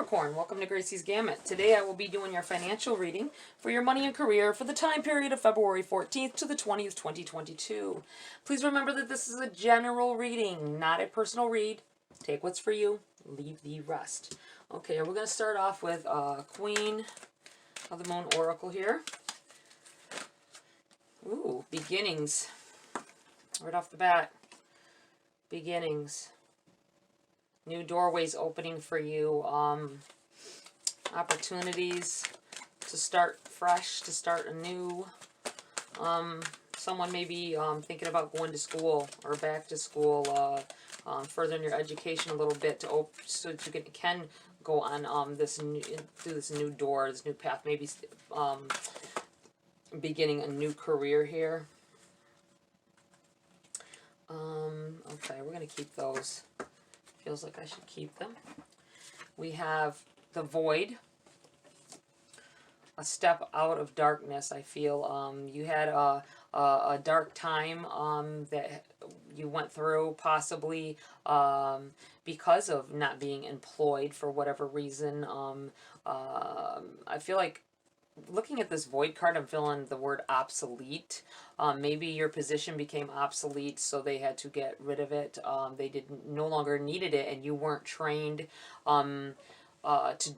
Capricorn, welcome to Gracie's Gamut. Today I will be doing your financial reading for your money and career for the time period of February 14th to the 20th, 2022. Please remember that this is a general reading, not a personal read. Take what's for you, leave the rest. Okay, we're going to start off with Queen of the Moon Oracle here. Ooh, beginnings. Right off the bat, beginnings. New doorways opening for you, opportunities to start fresh, to start anew. Someone may be thinking about going to school or back to school, furthering your education a little bit so that you can go on through this new door, this new path, maybe beginning a new career here. Okay, we're going to keep those. Feels like I should keep them. We have the Void, a step out of darkness. I feel you had a dark time that you went through, possibly because of not being employed for whatever reason. I feel like looking at this Void card, I'm feeling the word obsolete. Maybe your position became obsolete, so they had to get rid of it. They no longer needed it, and you weren't trained to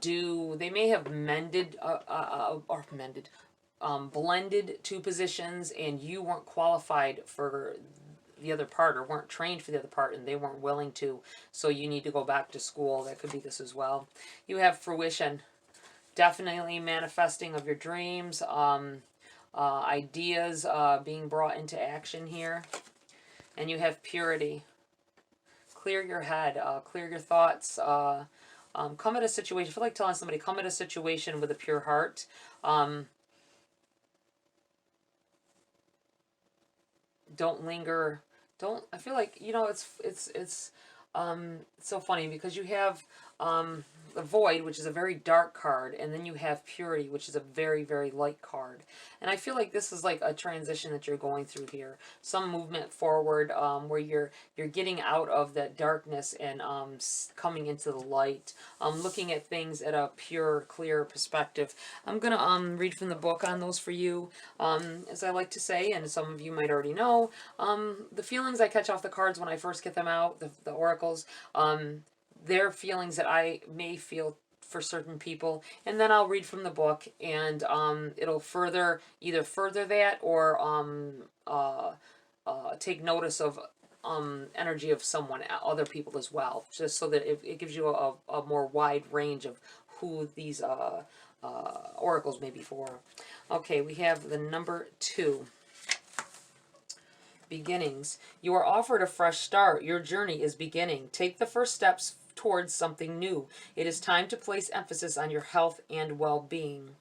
do. They may have blended two positions, and you weren't qualified for the other part, or weren't trained for the other part, and they weren't willing to. So you need to go back to school. That could be this as well. You have Fruition. Definitely manifesting of your dreams, ideas being brought into action here. And you have Purity. Clear your head, clear your thoughts. Come at a situation, I feel like telling somebody, come at a situation with a pure heart. Don't linger. I feel like, you know, it's so funny because you have the Void, which is a very dark card, and then you have Purity, which is a very, very light card. And I feel like this is like a transition that you're going through here. Some movement forward where you're getting out of that darkness and coming into the light. Looking at things at a pure, clear perspective. I'm going to read from the book on those for you. As I like to say, and some of you might already know, the feelings I catch off the cards when I first get them out, the oracles, they're feelings that I may feel for certain people, and then I'll read from the book, and it'll either further that or take notice of energy of other people as well, just so that it gives you a more wide range of who these oracles may be for. Okay, we have the number 2. Beginnings. You are offered a fresh start. Your journey is beginning. Take the first steps towards something new. It is time to place emphasis on your health and well-being.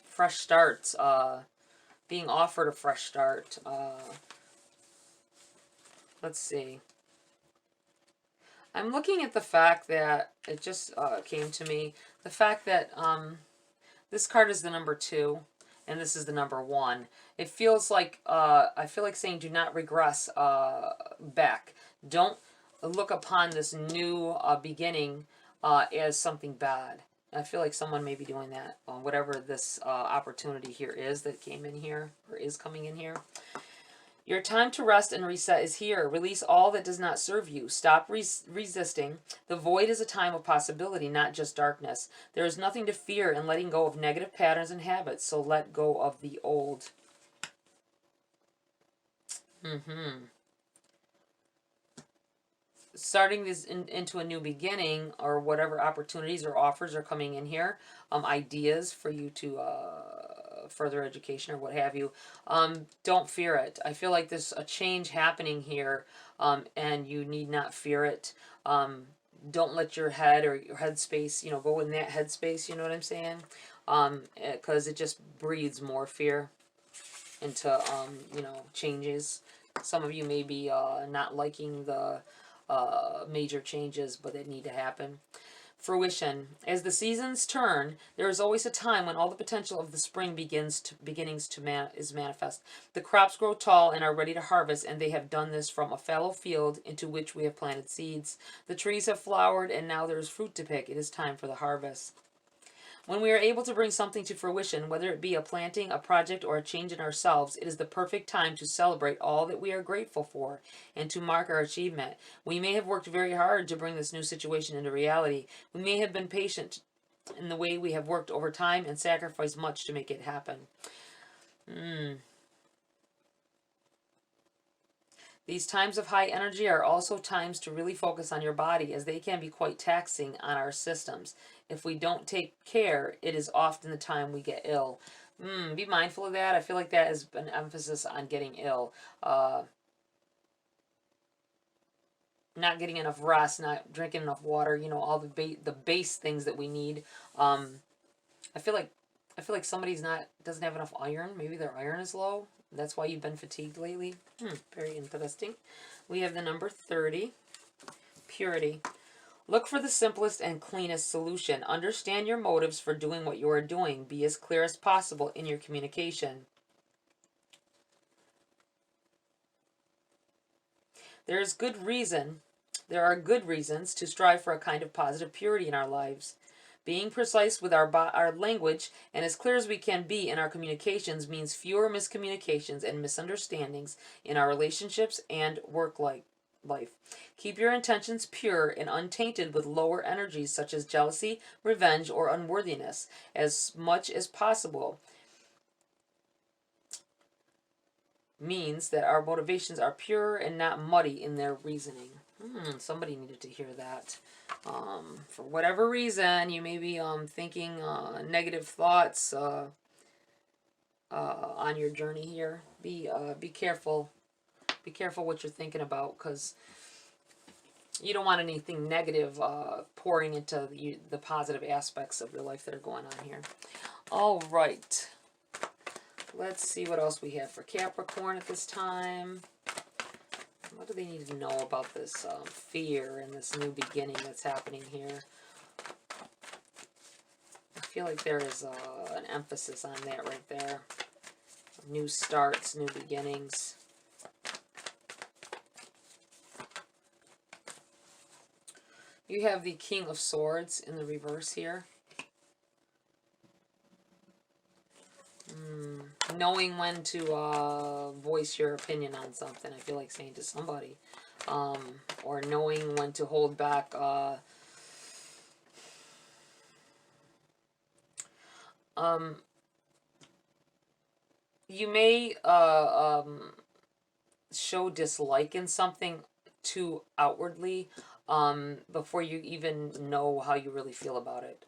Fresh starts. Being offered a fresh start. Let's see. I'm looking at the fact that it just came to me. The fact that this card is the number 2. And this is the number 1. It feels like, I feel like saying do not regress back. Don't look upon this new beginning as something bad. I feel like someone may be doing that. Whatever this opportunity here is that came in here, or is coming in here. Your time to rest and reset is here. Release all that does not serve you. Stop resisting. The void is a time of possibility, not just darkness. There is nothing to fear in letting go of negative patterns and habits, so let go of the old. Starting this into a new beginning, or whatever opportunities or offers are coming in here, ideas for you to further education or what have you, don't fear it. I feel like there's a change happening here, and you need not fear it. Don't let your head or your headspace, you know, go in that headspace, you know what I'm saying? Because it just breeds more fear into, you know, changes. Some of you may be not liking the major changes, but they need to happen. Fruition. As the seasons turn, there is always a time when all the potential of the spring is manifest. The crops grow tall and are ready to harvest, and they have done this from a fallow field into which we have planted seeds. The trees have flowered, and now there is fruit to pick. It is time for the harvest. When we are able to bring something to fruition, whether it be a planting, a project, or a change in ourselves, it is the perfect time to celebrate all that we are grateful for and to mark our achievement. We may have worked very hard to bring this new situation into reality. We may have been patient in the way we have worked over time and sacrificed much to make it happen. These times of high energy are also times to really focus on your body, as they can be quite taxing on our systems. If we don't take care, it is often the time we get ill. Be mindful of that. I feel like that is an emphasis on getting ill. Not getting enough rest, not drinking enough water, you know, all the base things that we need. I feel like somebody's doesn't have enough iron. Maybe their iron is low. That's why you've been fatigued lately. Very interesting. We have the number 30, purity. Look for the simplest and cleanest solution. Understand your motives for doing what you are doing. Be as clear as possible in your communication. There are good reasons to strive for a kind of positive purity in our lives. Being precise with our language and as clear as we can be in our communications means fewer miscommunications and misunderstandings in our relationships and work life. Keep your intentions pure and untainted with lower energies such as jealousy, revenge, or unworthiness as much as possible. Means that our motivations are pure and not muddy in their reasoning. Somebody needed to hear that. For whatever reason, you may be thinking negative thoughts on your journey here. Be careful. Be careful what you're thinking about, because you don't want anything negative pouring into the positive aspects of your life that are going on here. All right. Let's see what else we have for Capricorn at this time. What do they need to know about this fear and this new beginning that's happening here? I feel like there is an emphasis on that right there. New starts, new beginnings. You have the King of Swords in the reverse here. Knowing when to voice your opinion on something, I feel like saying to somebody. Or knowing when to hold back you may show dislike in something too outwardly before you even know how you really feel about it.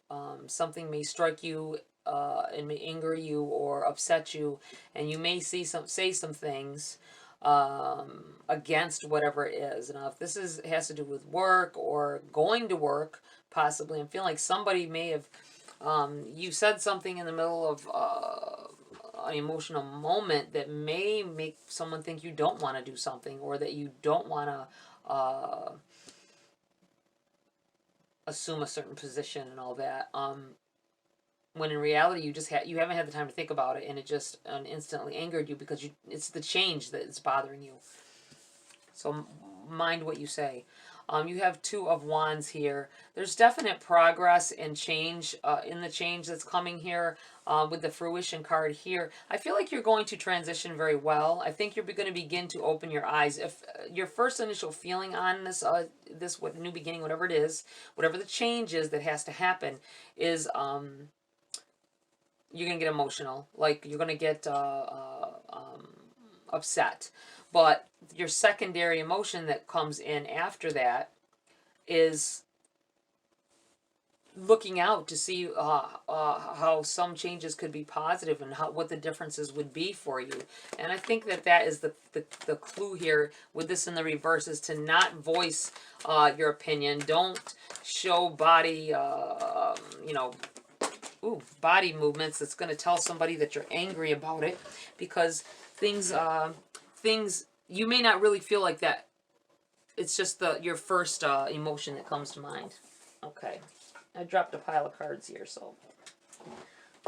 Something may strike you and may anger you or upset you, and you may say some things against whatever it is. Now, if this has to do with work or going to work, possibly, I'm feeling like somebody may have you said something in the middle of an emotional moment that may make someone think you don't want to do something, or that you don't want to assume a certain position and all that. When in reality you haven't had the time to think about it, and it just instantly angered you because it's the change that is bothering you. So mind what you say. You have Two of Wands here. There's definite progress and change in the change that's coming here with the Fruition card here. I feel like you're going to transition very well. I think you're going to begin to open your eyes. If your first initial feeling on this new beginning, whatever it is, whatever the change is that has to happen, is you're going to get emotional. Like, you're going to get upset. But your secondary emotion that comes in after that is looking out to see how some changes could be positive and what the differences would be for you. And I think that is the clue here with this in the reverse, is to not voice your opinion. Don't show body, body movements that's going to tell somebody that you're angry about it, because things you may not really feel like that. It's just your first emotion that comes to mind. Okay. I dropped a pile of cards here, so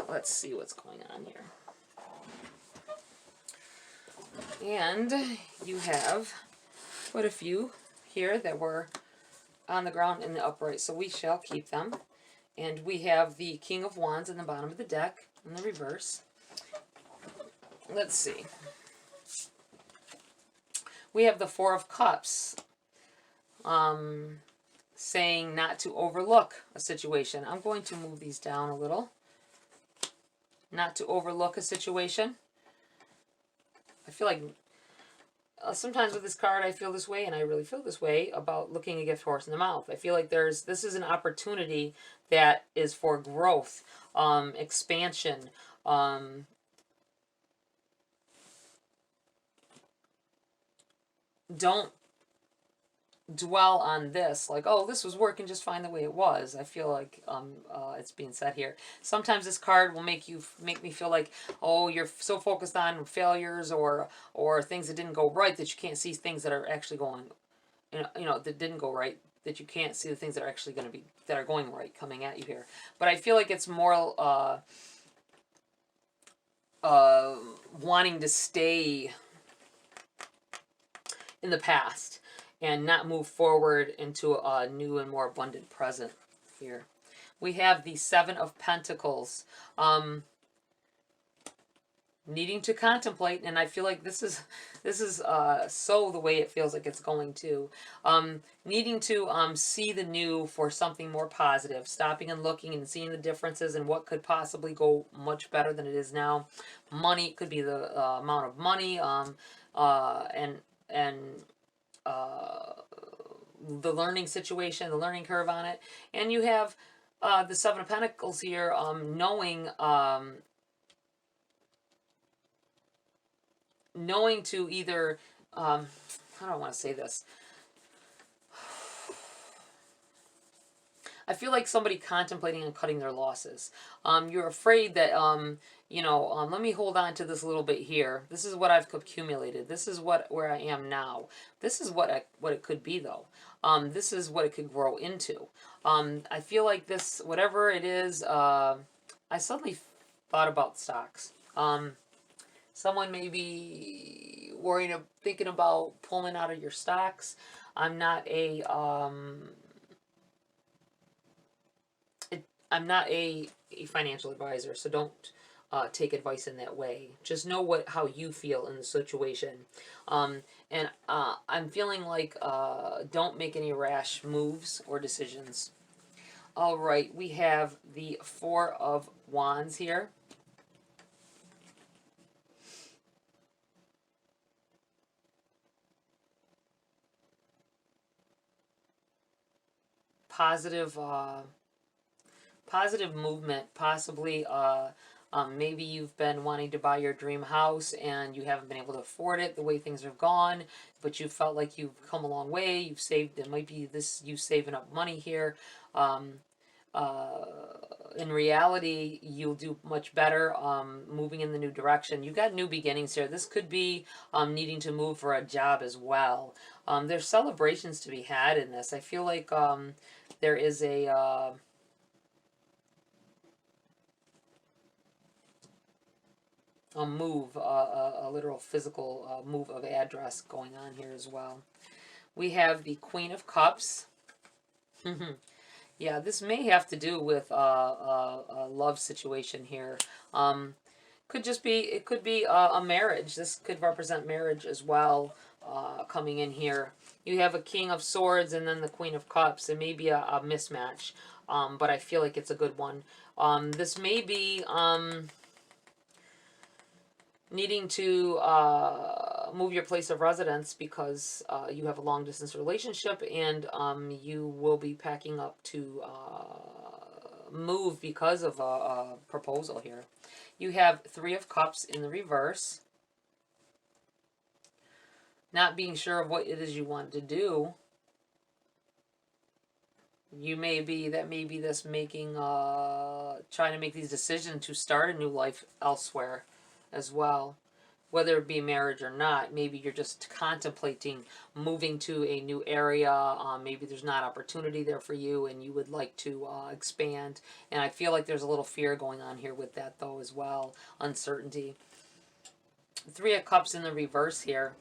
let's see what's going on here. And you have quite a few here that were on the ground in the upright, so we shall keep them. And we have the King of Wands in the bottom of the deck in the reverse. Let's see. We have the Four of Cups, saying not to overlook a situation. I'm going to move these down a little. Not to overlook a situation. I feel like sometimes with this card I feel this way, and I really feel this way about looking a gift horse in the mouth. I feel like this is an opportunity that is for growth, expansion, don't dwell on this like, oh, this was working just fine the way it was. I feel like it's being said here. Sometimes this card will make me feel like, oh, you're so focused on failures or things that didn't go right that you can't see things that are actually going, that didn't go right, that you can't see the things that are actually that are going right coming at you here. But I feel like it's more wanting to stay in the past and not move forward into a new and more abundant present here. We have the Seven of Pentacles, needing to contemplate, and I feel like this is so the way it feels like it's going to. Needing to see the new for something more positive, stopping and looking and seeing the differences and what could possibly go much better than it is now. Money could be the amount of money, the learning situation, the learning curve on it. And you have the Seven of Pentacles here, knowing to either, how do I want to say this? I feel like somebody contemplating on cutting their losses. You're afraid that, let me hold on to this a little bit here. This is what I've accumulated. This is where I am now. This is what it could be, though. This is what it could grow into. I feel like this, whatever it is, I suddenly thought about stocks. Someone may be thinking about pulling out of your stocks. I'm not a financial advisor, so don't take advice in that way. Just know how you feel in the situation. And I'm feeling like don't make any rash moves or decisions. All right, we have the Four of Wands here. Positive movement, possibly. Maybe you've been wanting to buy your dream house and you haven't been able to afford it the way things have gone, but you felt like you've come a long way. You've saved, it might be you saving up money here. In reality, you'll do much better moving in the new direction. You got new beginnings here. This could be needing to move for a job as well. There's celebrations to be had in this. I feel like there is a move, a literal physical move of address going on here as well. We have the Queen of Cups. Yeah, this may have to do with a love situation here. It could be a marriage. This could represent marriage as well, coming in here. You have a King of Swords and then the Queen of Cups. It may be a mismatch, but I feel like it's a good one. This may be needing to move your place of residence because you have a long distance relationship, and you will be packing up to move because of a proposal here. You have Three of Cups in the reverse. Not being sure of what it is you want to do. That may be this making, trying to make these decisions to start a new life elsewhere as well. whether it be marriage or not. Maybe you're just contemplating moving to a new area. Maybe there's not opportunity there for you and you would like to expand. And I feel like there's a little fear going on here with that though as well. Uncertainty. Three of Cups in the reverse here.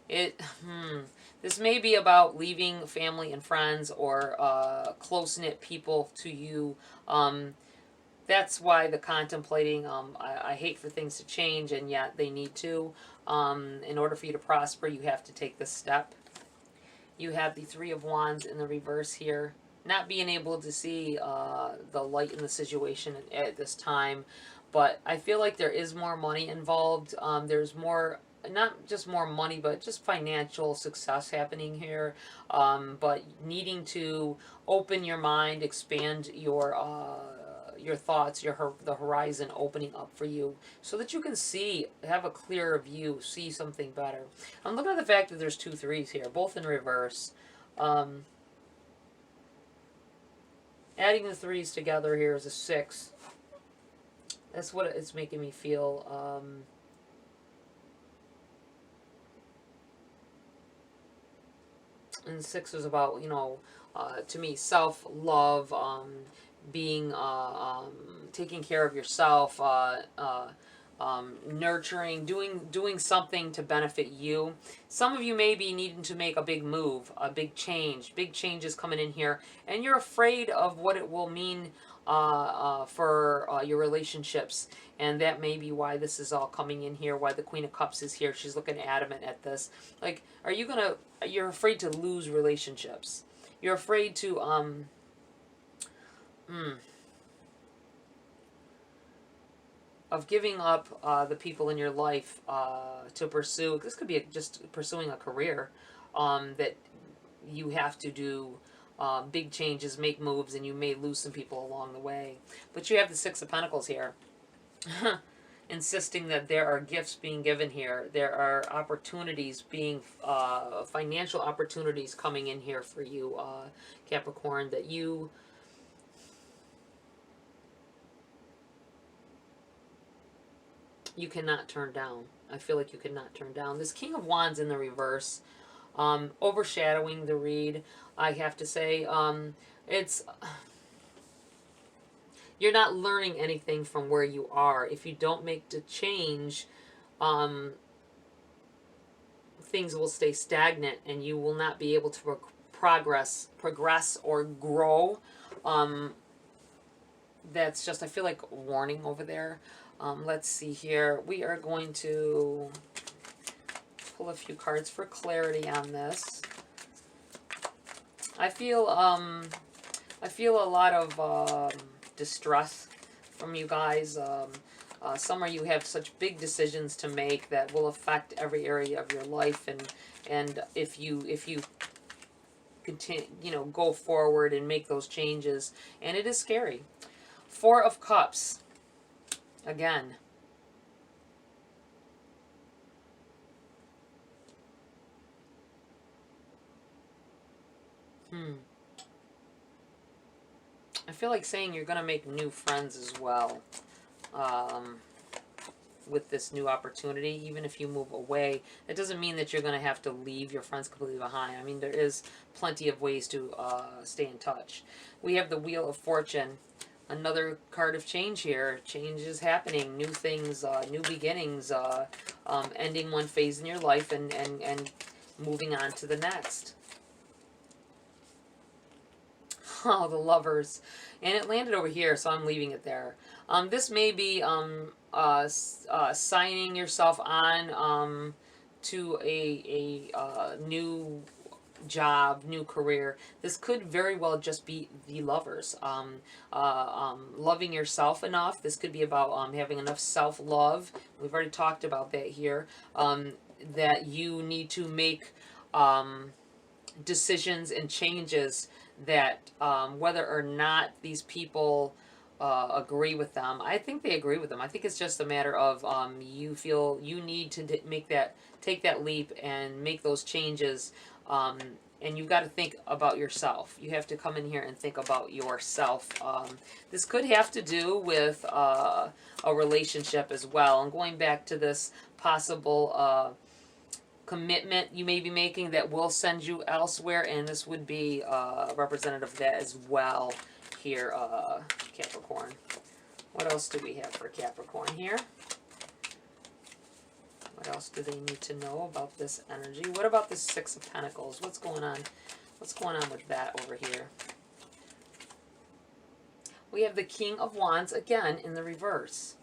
This may be about leaving family and friends or close-knit people to you. That's why the contemplating, I hate for things to change, and yet they need to. In order for you to prosper, you have to take this step. You have the Three of Wands in the reverse here. Not being able to see the light in the situation at this time. But I feel like there is more money involved. There's more, not just more money, but just financial success happening here. But needing to open your mind, expand your thoughts, the horizon opening up for you so that you can see, have a clearer view, see something better. I'm looking at the fact that there's two threes here, both in reverse. Adding the threes together here is a 6. That's what it's making me feel. And 6 is about, you know, to me, self-love, being, taking care of yourself, nurturing, doing something to benefit you. Some of you may be needing to make a big move, a big change. Big changes coming in here, and you're afraid of what it will mean for your relationships, and that may be why this is all coming in here, why the Queen of Cups is here. She's looking adamant at this. Like, you're afraid to lose relationships. You're afraid to, of giving up the people in your life to pursue. This could be just pursuing a career that you have to do big changes, make moves, and you may lose some people along the way. But you have the Six of Pentacles here. Insisting that there are gifts being given here. There are opportunities being, financial opportunities coming in here for you, Capricorn, that you cannot turn down. I feel like you cannot turn down. This King of Wands in the reverse, overshadowing the read, I have to say. It's... You're not learning anything from where you are. If you don't make the change, things will stay stagnant and you will not be able to progress or grow. That's just, I feel like, a warning over there. Let's see here. We are going to pull a few cards for clarity on this. I feel a lot of distress from you guys. Some of you have such big decisions to make that will affect every area of your life, and if you continue, you know, go forward and make those changes, and it is scary. Four of Cups again. I feel like saying you're going to make new friends as well with this new opportunity. Even if you move away, it doesn't mean that you're going to have to leave your friends completely behind. I mean, there is plenty of ways to stay in touch. We have the Wheel of Fortune. Another card of change here. Change is happening. New things, new beginnings, ending one phase in your life and moving on to the next. Oh, the Lovers. And it landed over here, so I'm leaving it there. This may be signing yourself on to a new job, new career. This could very well just be the Lovers. Loving yourself enough. This could be about having enough self-love. We've already talked about that here. That you need to make decisions and changes that whether or not these people agree with them. I think they agree with them. I think it's just a matter of you feel you need to take that leap and make those changes, and you've got to think about yourself. You have to come in here and think about yourself. This could have to do with a relationship as well. And going back to this possible commitment you may be making that will send you elsewhere, and this would be representative of that as well here, Capricorn. What else do we have for Capricorn here? What else do they need to know about this energy? What about the Six of Pentacles? What's going on? What's going on with that over here? We have the King of Wands again in the reverse.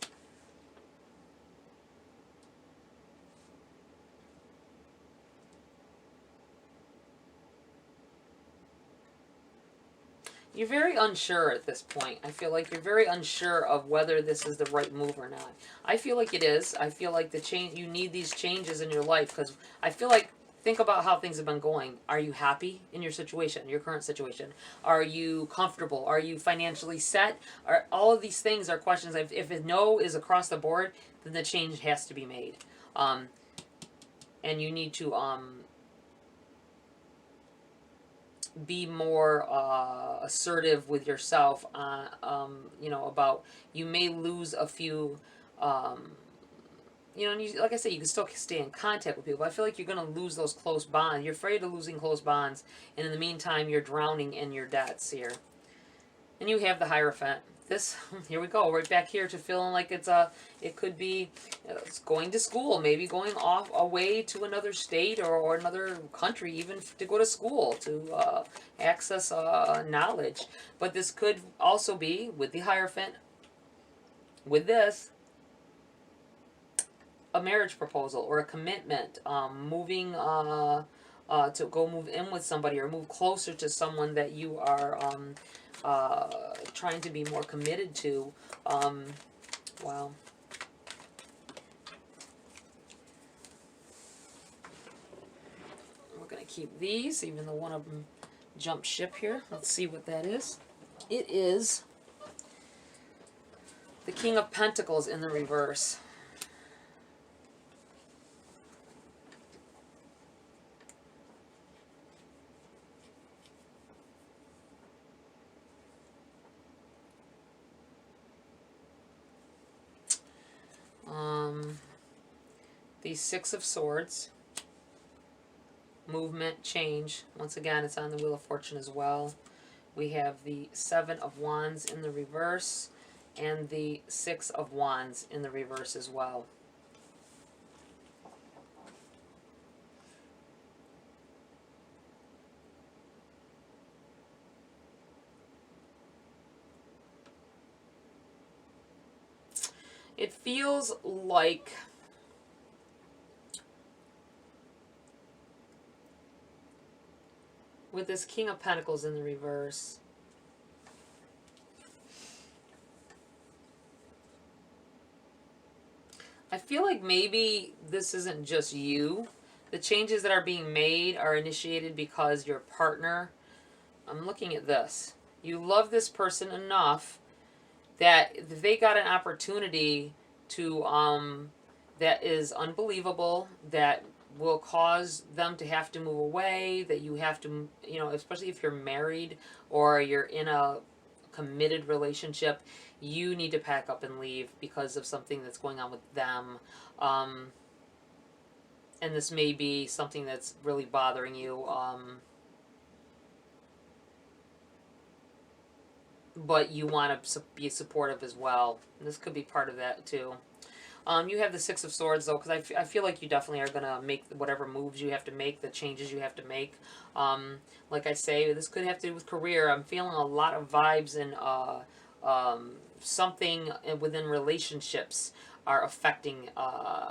You're very unsure at this point. I feel like you're very unsure of whether this is the right move or not. I feel like it is. I feel like the change, you need these changes in your life, because I feel like, think about how things have been going. Are you happy in your situation, your current situation? Are you comfortable? Are you financially set? All of these things are questions. If a no is across the board, then the change has to be made. And you need to be more assertive with yourself, you know, about, you may lose a few, you know, and you, like I said, you can still stay in contact with people, but I feel like you're going to lose those close bonds. You're afraid of losing close bonds, and in the meantime, you're drowning in your debts here. And you have the Hierophant. This, here we go, right back here to feeling like it's it could be it's going to school, maybe going off away to another state or another country, even to go to school, to access knowledge. But this could also be, with the Hierophant, with this, a marriage proposal or a commitment, moving to go move in with somebody or move closer to someone that you are trying to be more committed to. Wow. We're going to keep these, even though one of them jumped ship here. Let's see what that is. It is the King of Pentacles in the reverse. The Six of Swords, movement, change. Once again, it's on the Wheel of Fortune as well. We have the Seven of Wands in the reverse and the Six of Wands in the reverse as well. It feels like with this King of Pentacles in the reverse, I feel like maybe this isn't just you. The changes that are being made are initiated because your partner, I'm looking at this, you love this person enough that they got an opportunity to, that is unbelievable, that will cause them to have to move away, that you have to, you know, especially if you're married or you're in a committed relationship, you need to pack up and leave because of something that's going on with them. And this may be something that's really bothering you. But you want to be supportive as well. And this could be part of that too. You have the Six of Swords though, because I feel like you definitely are going to make whatever moves you have to make, the changes you have to make. Like I say, this could have to do with career. I'm feeling a lot of vibes in something within relationships are affecting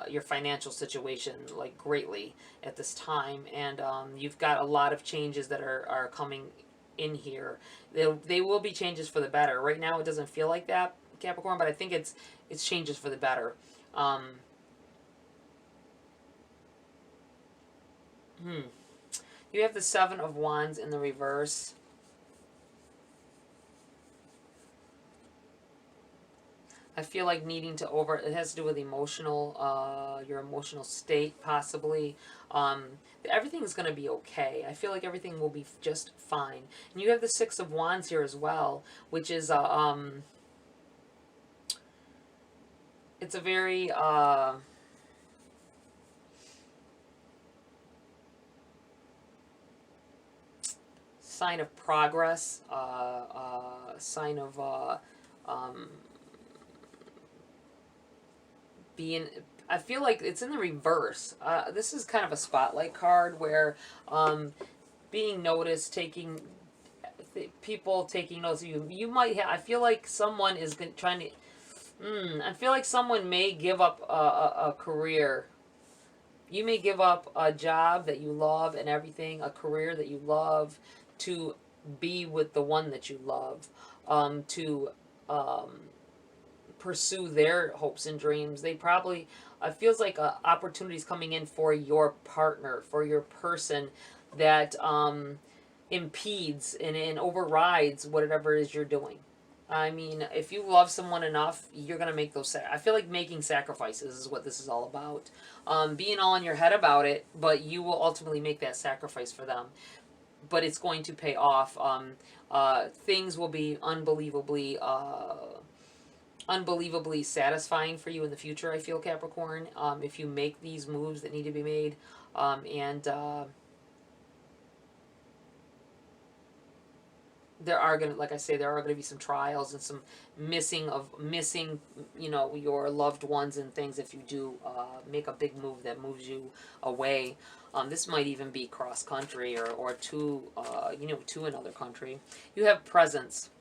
your financial situation like greatly at this time. And you've got a lot of changes that are coming in here. They will be changes for the better. Right now it doesn't feel like that, Capricorn, but I think it's changes for the better. You have the Seven of Wands in the reverse. I feel like needing to it has to do with emotional, your emotional state, possibly. Um, Everything's going to be okay. I feel like everything will be just fine. And you have the Six of Wands here as well, which is, it's a very, sign of progress, sign of, um, being, I feel like it's in the reverse. This is kind of a spotlight card where being noticed, people taking notice of you. You might have, I feel like someone is trying to, I feel like someone may give up a career. You may give up a job that you love and everything, a career that you love, to be with the one that you love, to pursue their hopes and dreams. They probably, it feels like opportunities coming in for your partner, for your person that impedes and overrides whatever it is you're doing. I mean, if you love someone enough, you're going to make those. I feel like making sacrifices is what this is all about. Being all in your head about it, but you will ultimately make that sacrifice for them. But it's going to pay off. Things will be unbelievably satisfying for you in the future, I feel, Capricorn, if you make these moves that need to be made. And there are going to, like I say, there are going to be some trials and some missing, you know, your loved ones and things if you do make a big move that moves you away. This might even be cross country or to, you know, to another country. You have presence.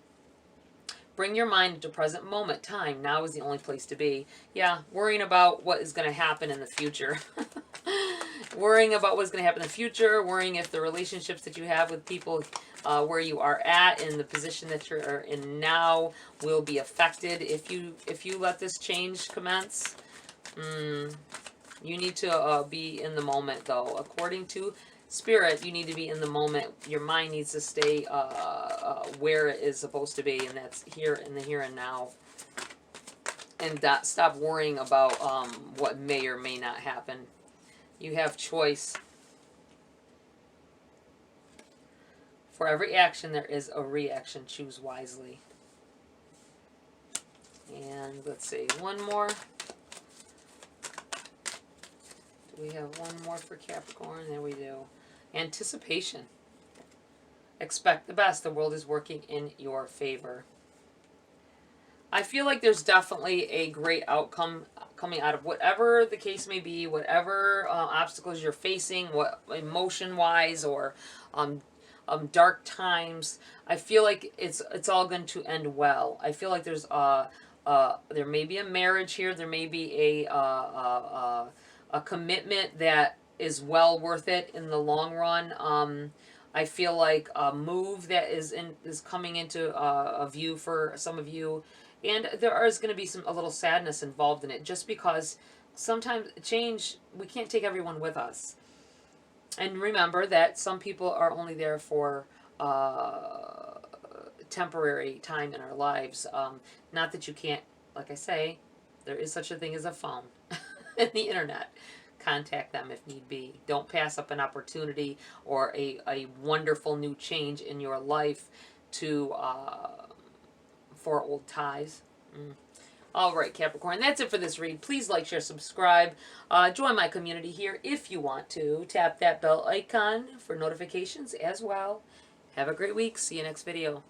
Bring your mind into present moment, time. Now is the only place to be. Yeah, worrying about what is going to happen in the future. Worrying about what's going to happen in the future. Worrying if the relationships that you have with people where you are at in the position that you're in now will be affected if you let this change commence. You need to be in the moment, though. According to Spirit, you need to be in the moment. Your mind needs to stay where it is supposed to be, and that's here in the here and now. And stop worrying about what may or may not happen. You have choice. For every action, there is a reaction. Choose wisely. And let's see, one more. Do we have one more for Capricorn? There we do. Anticipation. Expect the best. The world is working in your favor. I feel like there's definitely a great outcome coming out of whatever the case may be, whatever obstacles you're facing, what emotion-wise or dark times. I feel like it's all going to end well. I feel like there's there may be a marriage here. There may be a commitment that is well worth it in the long run. I feel like a move that is coming into a view for some of you, and there is going to be a little sadness involved in it, just because sometimes change, we can't take everyone with us. And remember that some people are only there for temporary time in our lives. Not that you can't, like I say, there is such a thing as a phone and the internet. Contact them if need be. Don't pass up an opportunity or a wonderful new change in your life to for old ties. All right, Capricorn, that's it for this read. Please like, share, subscribe. Join my community here if you want to. Tap that bell icon for notifications as well. Have a great week. See you next video.